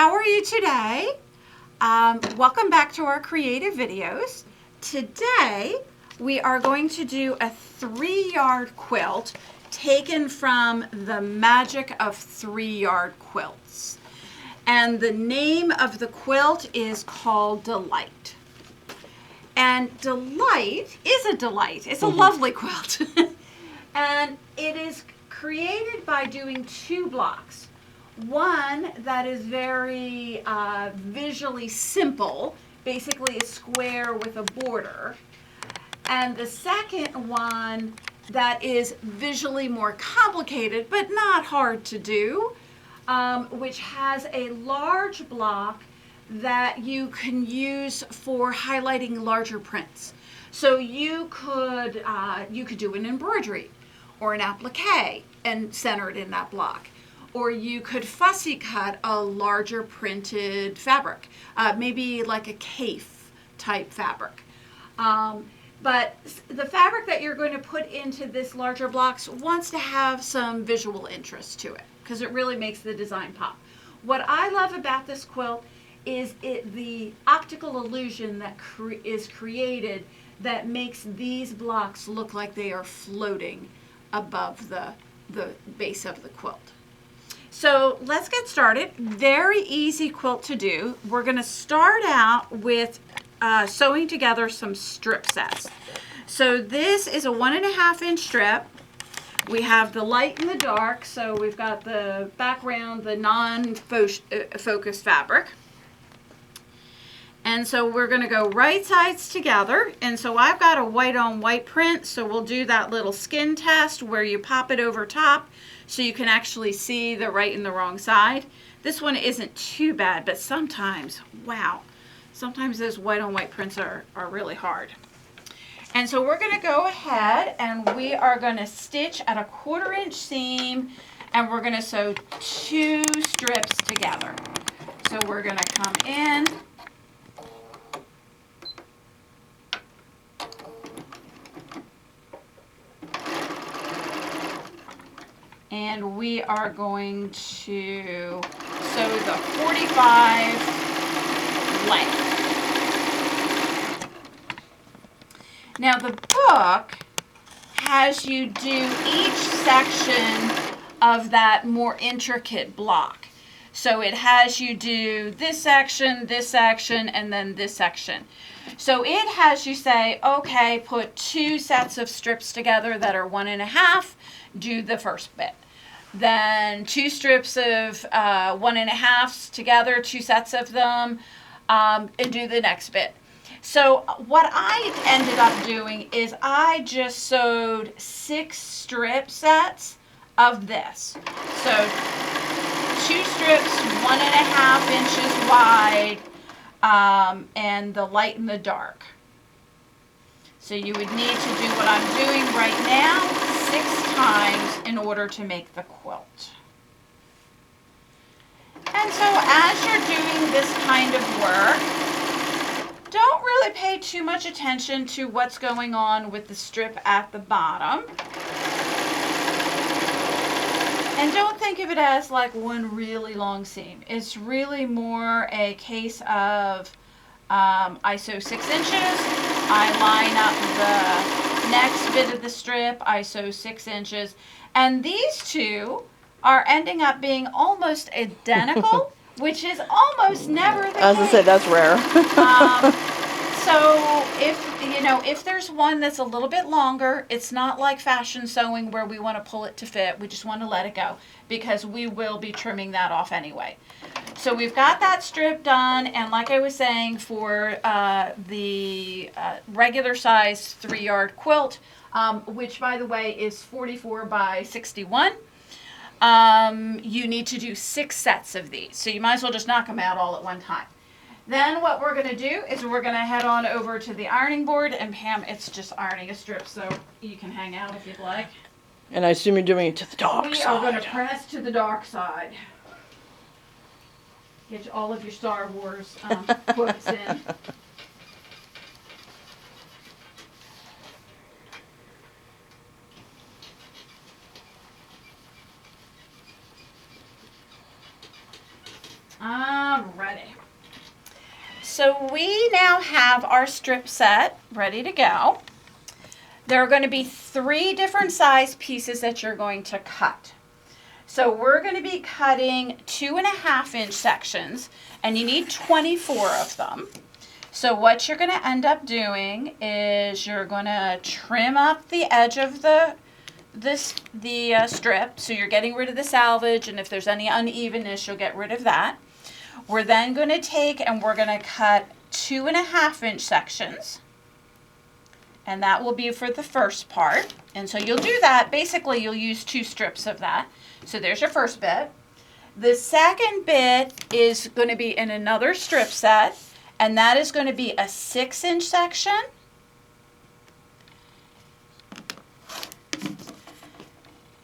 how are you today? Welcome back to our creative videos. Today we are going to do a 3-yard quilt taken from the magic of 3-yard quilts. And the name of the quilt is called Delight. And Delight is a delight. It's a lovely quilt. And it is created by doing 2 blocks. One that is very visually simple, basically a square with a border. And the second one that is visually more complicated, but not hard to do, which has a large block that you can use for highlighting larger prints. So you could do an embroidery or an applique and center it in that block. Or you could fussy cut a larger printed fabric, maybe like a cafe type fabric. But the fabric that you're going to put into this larger blocks wants to have some visual interest to it because it really makes the design pop. What I love about this quilt is the optical illusion that is created that makes these blocks look like they are floating above the base of the quilt. So let's get started. Very easy quilt to do. We're going to start out with sewing together some strip sets. So this is a 1.5 inch strip. We have the light and the dark. So we've got the background, the non-focused fabric. And so we're going to go right sides together. And so I've got a white on white print. So we'll do that little skin test where you pop it over top so you can actually see the right and the wrong side. This one isn't too bad, but sometimes, wow, sometimes those white on white prints are really hard. And so we're going to go ahead and we are going to stitch at a 1/4 inch seam and we're going to sew 2 strips together. So we're going to come in. And we are going to sew the 45 length. Now the book has you do each section of that more intricate block. So it has you do this section, and then this section. So it has you say, okay, put 2 sets of strips together that are 1.5, do the first bit. Then 2 strips of 1.5s together, 2 sets of them, and do the next bit. So what I ended up doing is I just sewed 6 strip sets of this. So 2 strips, 1.5 inches wide, and the light and the dark. So you would need to do what I'm doing right now 6 times in order to make the quilt. And so as you're doing this kind of work, don't really pay too much attention to what's going on with the strip at the bottom. And don't think of it as like one really long seam. It's really more a case of I sew 6 inches, I line up the next bit of the strip, I sew 6 inches, and these 2 are ending up being almost identical, which is almost never the case. As I said, that's rare. So if there's one that's a little bit longer, it's not like fashion sewing where we want to pull it to fit. We just want to let it go because we will be trimming that off anyway. So we've got that strip done, and like I was saying, for the regular size 3-yard quilt, which by the way is 44 by 61, you need to do 6 sets of these. So you might as well just knock them out all at one time. Then what we're going to do is we're going to head on over to the ironing board, and Pam, it's just ironing a strip, so you can hang out if you'd like. And I assume you're doing it to the dark side. We are going to press to the dark side. Get all of your Star Wars quotes in. All So we now have our strip set ready to go. There are going to be 3 different size pieces that you're going to cut. So we're going to be cutting 2.5-inch sections, and you need 24 of them. So what you're going to end up doing is you're going to trim up the edge of the strip, so you're getting rid of the salvage, and if there's any unevenness, you'll get rid of that. We're then going to take and we're going to cut 2.5-inch sections, and that will be for the first part. And so you'll do that, basically you'll use 2 strips of that. So there's your first bit. The second bit is going to be in another strip set, and that is going to be a 6-inch section.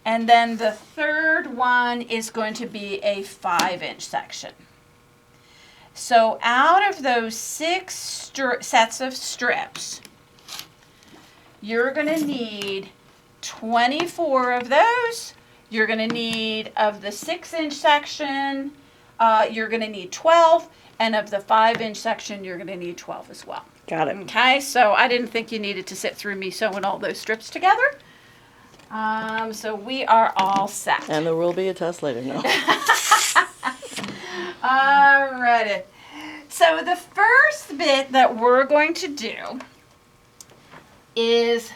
And then the third one is going to be a 5-inch section. So out of those 6 sets of strips, you're going to need 24 of those. You're going to need, of the 6-inch section, you're going to need 12. And of the 5-inch section, you're going to need 12 as well. Got it. Okay, so I didn't think you needed to sit through me sewing all those strips together. So we are all set. And there will be a test later. No. Alrighty. So the first bit that we're going to do is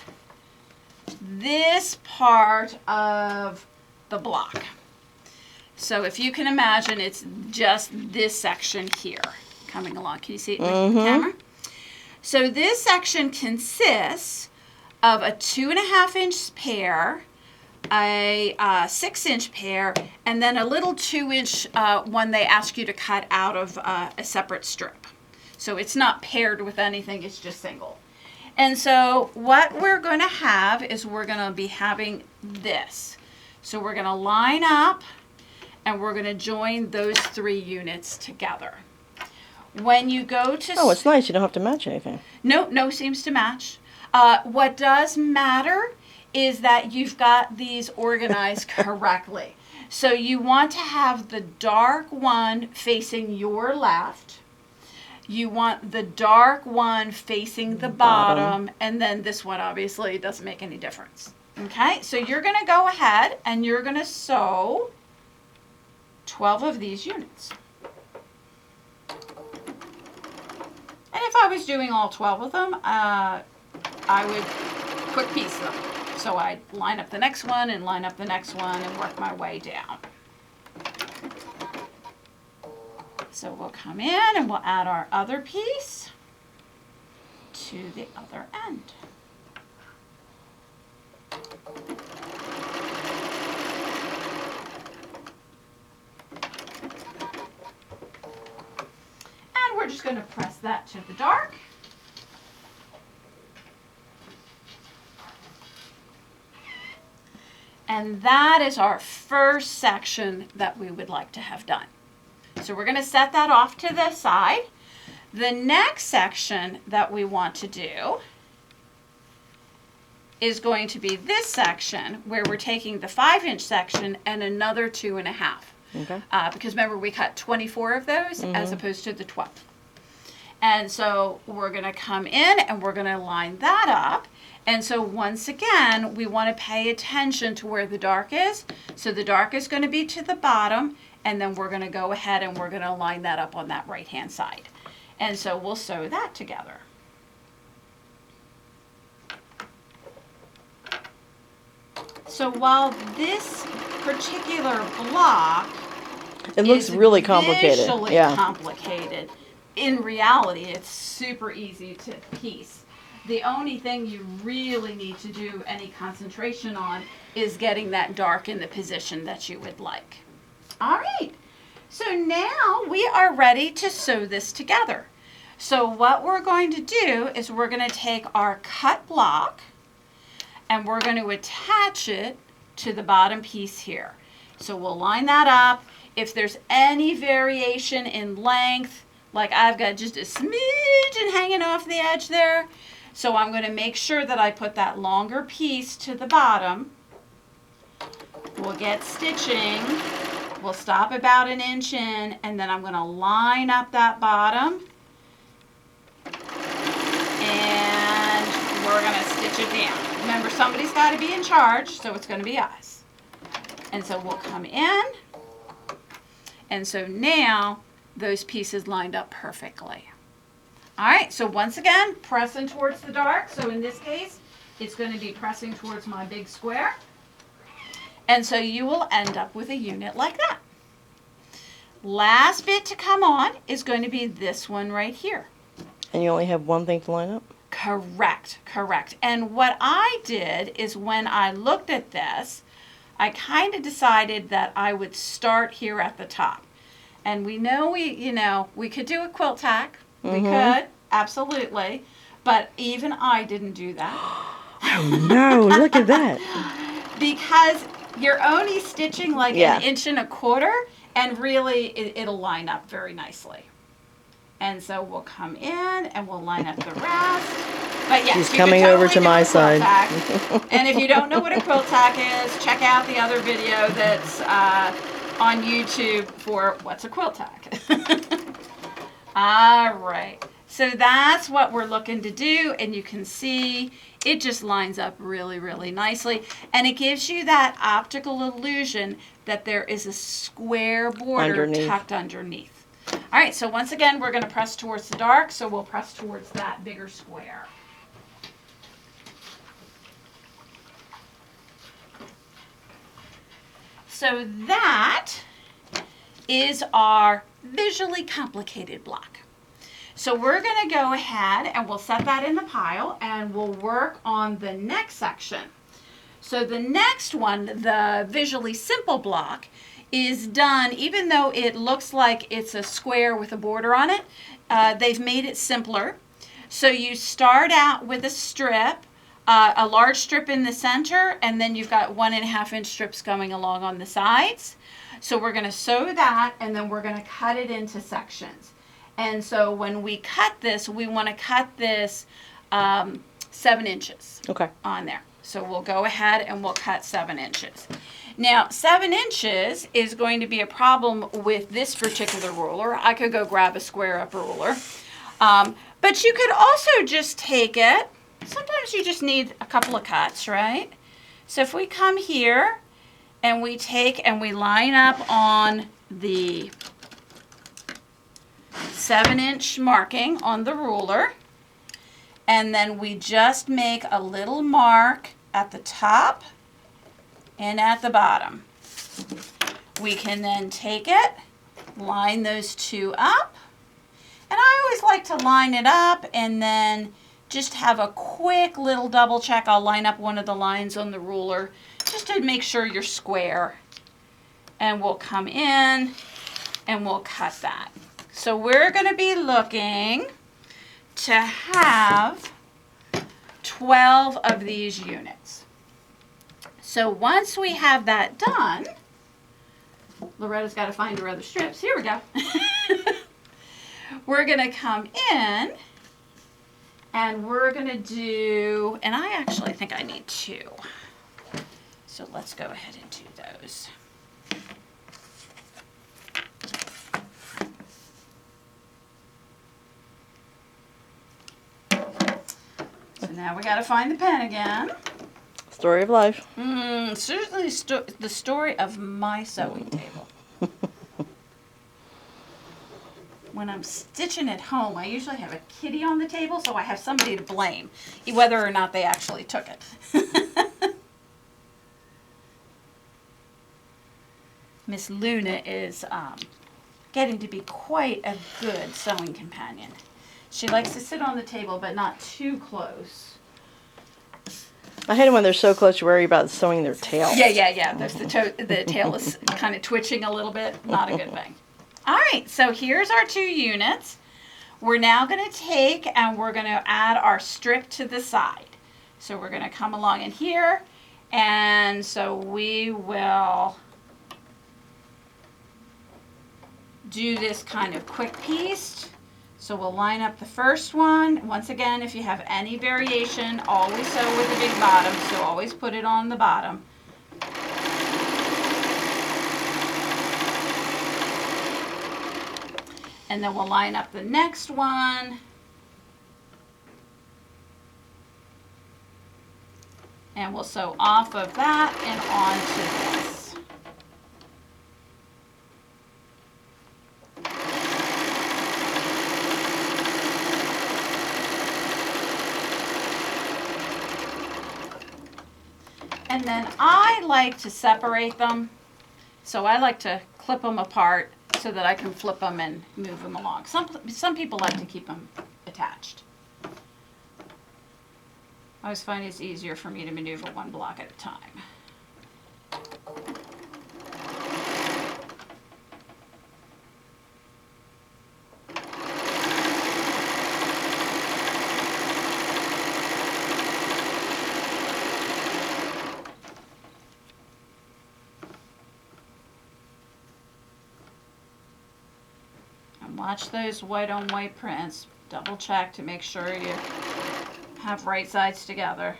this part of the block. So if you can imagine, it's just this section here coming along. Can you see it with the camera? So this section consists of a 2.5-inch pair, a 6-inch pair, and then a little 2-inch one they ask you to cut out of a separate strip. So it's not paired with anything, it's just single. And so what we're going to have is we're going to be having this. So we're going to line up and we're going to join those 3 units together. When you go to... Oh, it's nice. You don't have to match anything. No seems to match. What does matter is that you've got these organized correctly. So you want to have the dark one facing your left. You want the dark one facing the bottom. And then this one obviously doesn't make any difference. Okay, so you're going to go ahead and you're going to sew 12 of these units. And if I was doing all 12 of them, I would quick piece them. So I'd line up the next one and line up the next one and work my way down. So we'll come in and we'll add our other piece to the other end. And we're just going to press that to the dark. And that is our first section that we would like to have done. So we're going to set that off to the side. The next section that we want to do is going to be this section where we're taking the 5-inch section and another 2.5. Okay. Because remember, we cut 24 of those as opposed to the 12. And so we're going to come in and we're going to line that up. And so once again, we want to pay attention to where the dark is. So the dark is going to be to the bottom, and then we're going to go ahead and we're going to line that up on that right-hand side. And so we'll sew that together. So while this particular block It looks really complicated. visually complicated, in reality, it's super easy to piece. The only thing you really need to do any concentration on is getting that dark in the position that you would like. All right, so now we are ready to sew this together. So what we're going to do is we're going to take our cut block and we're going to attach it to the bottom piece here. So we'll line that up. If there's any variation in length, like I've got just a smidgen hanging off the edge there, so I'm going to make sure that I put that longer piece to the bottom. We'll get stitching. We'll stop about 1 inch in, and then I'm going to line up that bottom we're going to stitch it down. Remember, somebody's got to be in charge, so it's going to be us. And so we'll come in. And so now those pieces lined up perfectly. All right, so once again, pressing towards the dark. So in this case, it's going to be pressing towards my big square. And so you will end up with a unit like that. Last bit to come on is going to be this one right here. And you only have one thing to line up? Correct, correct. And what I did is when I looked at this, I kind of decided that I would start here at the top. And we know we could do a quilt tack. We could, absolutely. But even I didn't do that. Oh no, look at that. Because you're only stitching like an inch and a quarter, and really it'll line up very nicely. And so we'll come in and we'll line up the rest. But yes, she's coming over to my side. And if you don't know what a quilt tack is, check out the other video that's on YouTube for what's a quilt tack. All right. So that's what we're looking to do, and you can see it just lines up really, really nicely, and it gives you that optical illusion that there is a square border tucked underneath. All right, so once again, we're going to press towards the dark, so we'll press towards that bigger square. So that is our visually complicated block. So we're going to go ahead and we'll set that in the pile and we'll work on the next section. So the next one, the visually simple block, is done, even though it looks like it's a square with a border on it, they've made it simpler. So you start out with a strip, a large strip in the center, and then you've got 1.5 inch strips going along on the sides. So we're going to sew that, and then we're going to cut it into sections. And so when we cut this, we want to cut this 7 inches on there. So we'll go ahead and we'll cut 7 inches. Now, 7 inches is going to be a problem with this particular ruler. I could go grab a square up ruler. But you could also just take it. Sometimes you just need a couple of cuts, right? So if we come here and we take and we line up on the 7 inch marking on the ruler, and then we just make a little mark at the top and at the bottom. We can then take it, line those two up, and I always like to line it up and then just have a quick little double check. I'll line up one of the lines on the ruler just to make sure you're square, and we'll come in and we'll cut that. So we're going to be looking to have 12 of these units. So once we have that done, Loretta's got to find her other strips. Here we go. We're going to come in and we're going to do, and I actually think I need 2. So let's go ahead and do those. So now we got to find the pen again. Story of life. Certainly the story of my sewing table. When I'm stitching at home, I usually have a kitty on the table, so I have somebody to blame, whether or not they actually took it. Miss Luna is getting to be quite a good sewing companion. She likes to sit on the table, but not too close. I hate it when they're so close you worry about sewing their tail. Yeah. The tail is kind of twitching a little bit. Not a good thing. All right, so here's our 2 units. We're now going to take and we're going to add our strip to the side. So we're going to come along in here, and so we will do this kind of quick piece. So we'll line up the first one. Once again, if you have any variation, always sew with the big bottom, so always put it on the bottom. And then we'll line up the next one. And we'll sew off of that and onto this. And then I like to separate them. So I like to clip them apart so that I can flip them and move them along. Some people like to keep them attached. I always find it's easier for me to maneuver one block at a time. Watch those white on white prints. Double check to make sure you have right sides together.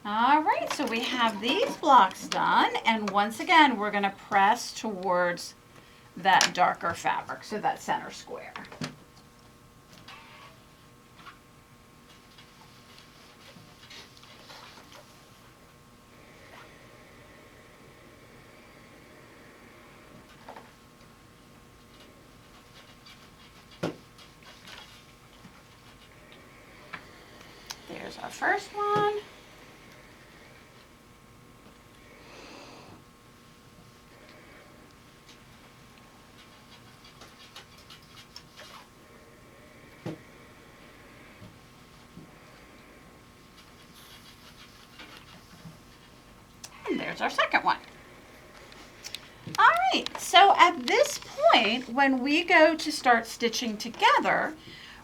All right, so we have these blocks done, and once again we're going to press towards that darker fabric, so that center square. There's our first one. And there's our second one. All right, so at this point, when we go to start stitching together,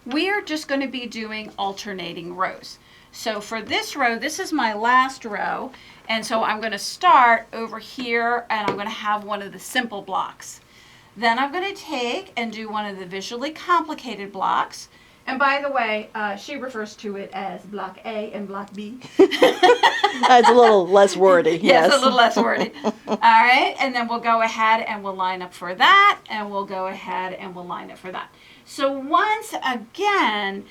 we are just going to be doing alternating rows. So for this row, this is my last row, and so I'm going to start over here, and I'm going to have one of the simple blocks. Then I'm going to take and do one of the visually complicated blocks. And by the way, she refers to it as block A and block B. It's a little less wordy. Yes, a little less wordy. All right, and then we'll go ahead and we'll line up for that, and we'll go ahead and we'll line up for that. So once again,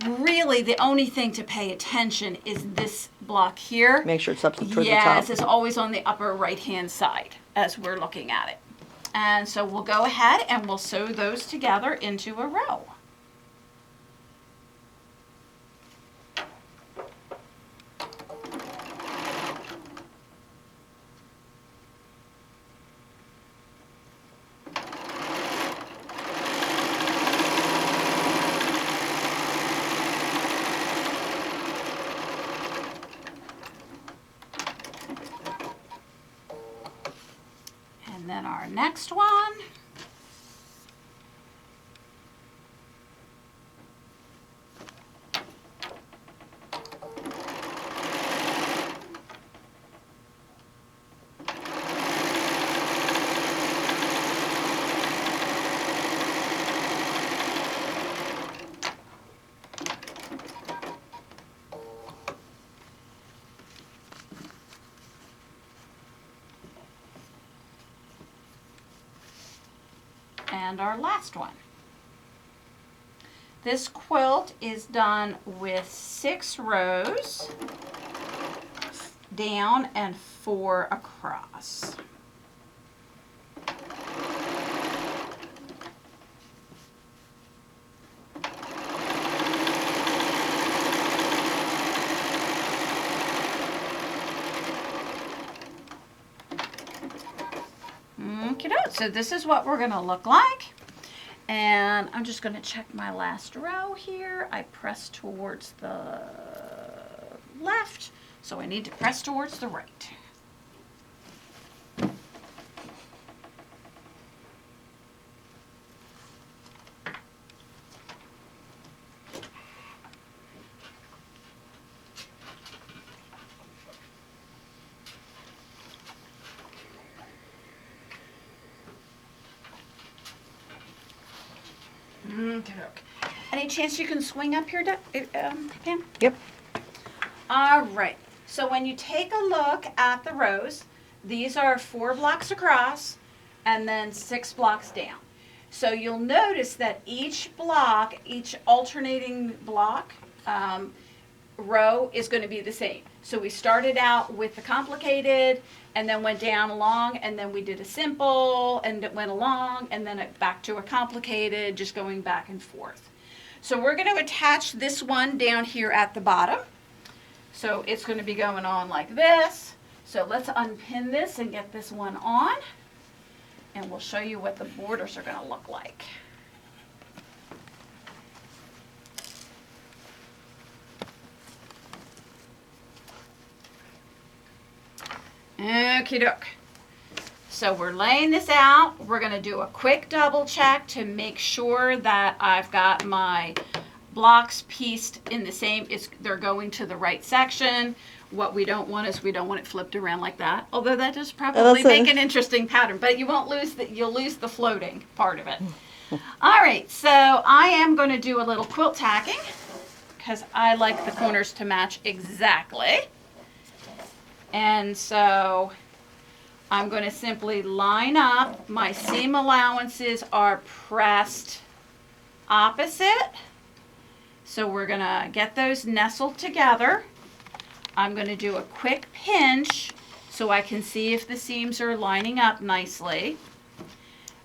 really the only thing to pay attention is this block here. Make sure it's up towards the top. Yes, it's always on the upper right-hand side as we're looking at it. And so we'll go ahead and we'll sew those together into a row. And then our next one. And our last one. This quilt is done with 6 rows down and 4 across. So this is what we're going to look like. And I'm just going to check my last row here. I press towards the left, so I need to press towards the right. Any chance you can swing up here, Pam? Yep. All right. So when you take a look at the rows, These are 4 blocks across and then 6 blocks down. So you'll notice that each block, each alternating block, row is going to be the same. So we started out with the complicated and then went down along, and then we did a simple and it went along, and then back to a complicated, just going back and forth. So we're going to attach this one down here at the bottom. So it's going to be going on like this. So let's unpin this and get this one on, and we'll show you what the borders are going to look like. Okie doke. So we're laying this out. We're going to do a quick double check to make sure that I've got my blocks pieced in the same, they're going to the right section. What we don't want is we don't want it flipped around like that. Although that does probably make an interesting pattern, but you won't lose you'll lose the floating part of it. All right, so I am going to do a little quilt tacking because I like the corners to match exactly. And so I'm going to simply line up. My seam allowances are pressed opposite. So we're going to get those nestled together. I'm going to do a quick pinch so I can see if the seams are lining up nicely.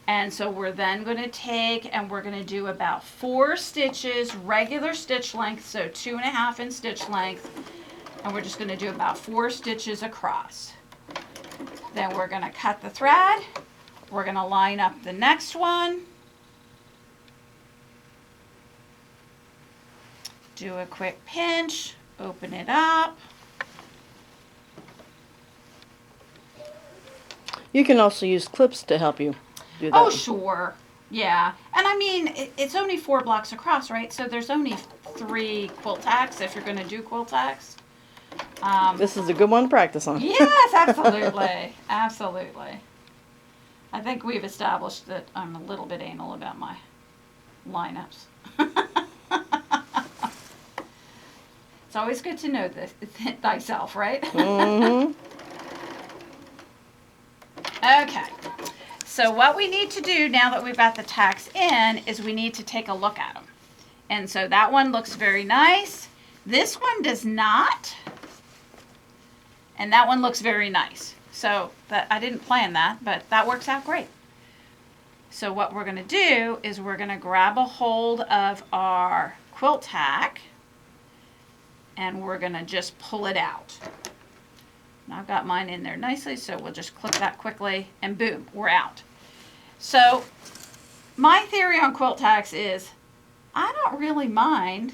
And so we're then going to take and we're going to do about 4 stitches, regular stitch length, so 2.5 inch stitch length. And we're just going to do about 4 stitches across. Then we're going to cut the thread. We're going to line up the next one. Do a quick pinch, open it up. You can also use clips to help you do that. Oh, sure. Yeah. And I mean, it's only 4 blocks across, right? So there's only 3 quilt tacks if you're going to do quilt tacks. This is a good one to practice on. Yes, absolutely. Absolutely. I think we've established that I'm a little bit anal about my lineups. It's always good to know this thyself, right? Mm-hmm. Okay. So what we need to do now that we've got the tacks in is we need to take a look at them. And so that one looks very nice. This one does not. And that one looks very nice. So I didn't plan that, but that works out great. So what we're going to do is we're going to grab a hold of our quilt tack and we're going to just pull it out. And I've got mine in there nicely, so we'll just clip that quickly and boom, we're out. So my theory on quilt tacks is I don't really mind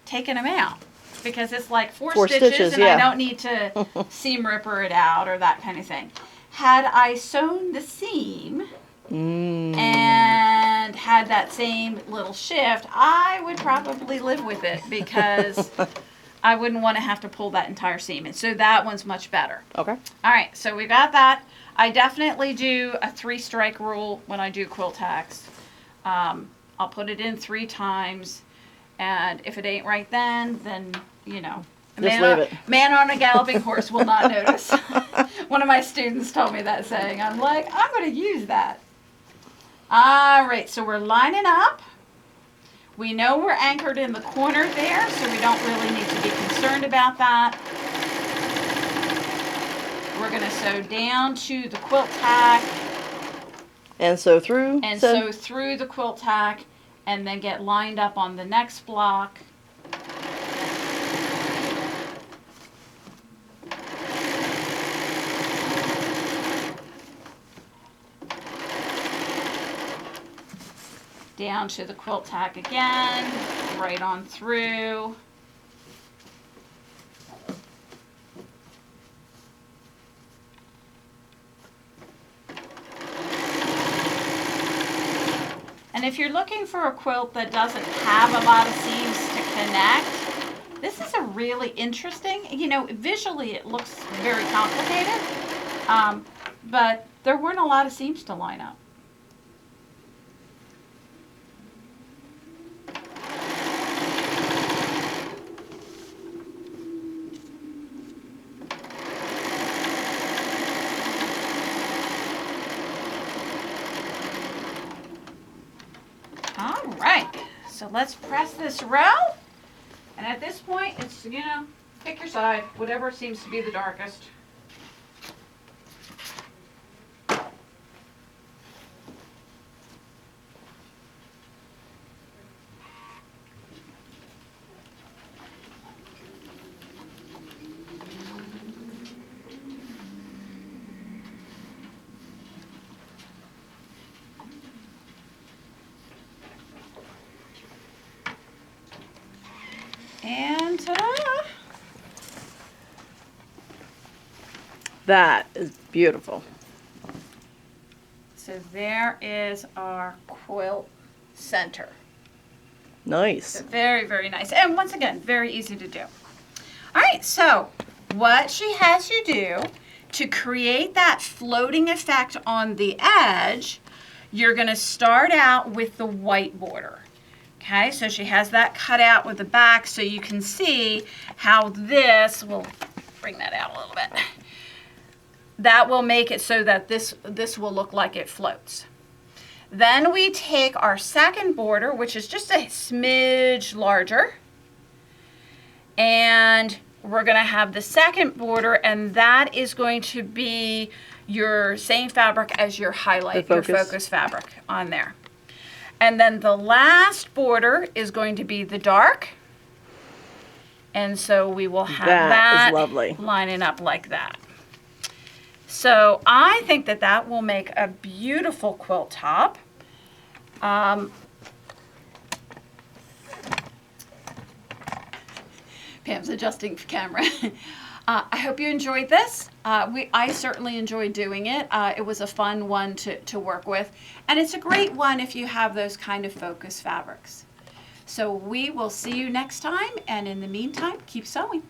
taking them out, because it's like 4 stitches and yeah. I don't need to seam ripper it out or that kind of thing. Had I sewn the seam and had that same little shift, I would probably live with it because I wouldn't want to have to pull that entire seam. And so that one's much better. Okay. All right, so we got that. I definitely do a 3-strike rule when I do quilt tacks. I'll put it in 3 times. And if it ain't right then, you know, man on a galloping horse will not notice. One of my students told me that saying. I'm like, I'm going to use that. All right, so we're lining up. We know we're anchored in the corner there, so we don't really need to be concerned about that. We're going to sew down to the quilt tack. And sew through. And sew through the quilt tack. And then get lined up on the next block. Down to the quilt tack again, right on through. And if you're looking for a quilt that doesn't have a lot of seams to connect, this is a really interesting, you know, visually it looks very complicated, but there weren't a lot of seams to line up. So let's press this row. And at this point, it's, pick your side, whatever seems to be the darkest. And ta-da! That is beautiful. So there is our quilt center. Nice. So very, very nice. And once again, very easy to do. All right, so what she has you do to create that floating effect on the edge, you're going to start out with the white border. Okay, so she has that cut out with the back so you can see how this will bring that out a little bit. That will make it so that this will look like it floats. Then we take our second border, which is just a smidge larger, and we're going to have the second border, and that is going to be your same fabric as your highlight, your focus fabric on there. And then the last border is going to be the dark. And so we will have that is lovely. Lining up like that. So I think that that will make a beautiful quilt top. Pam's adjusting the camera. I hope you enjoyed this. I certainly enjoyed doing it. It was a fun one to work with. And it's a great one if you have those kind of focus fabrics. So we will see you next time. And in the meantime, keep sewing.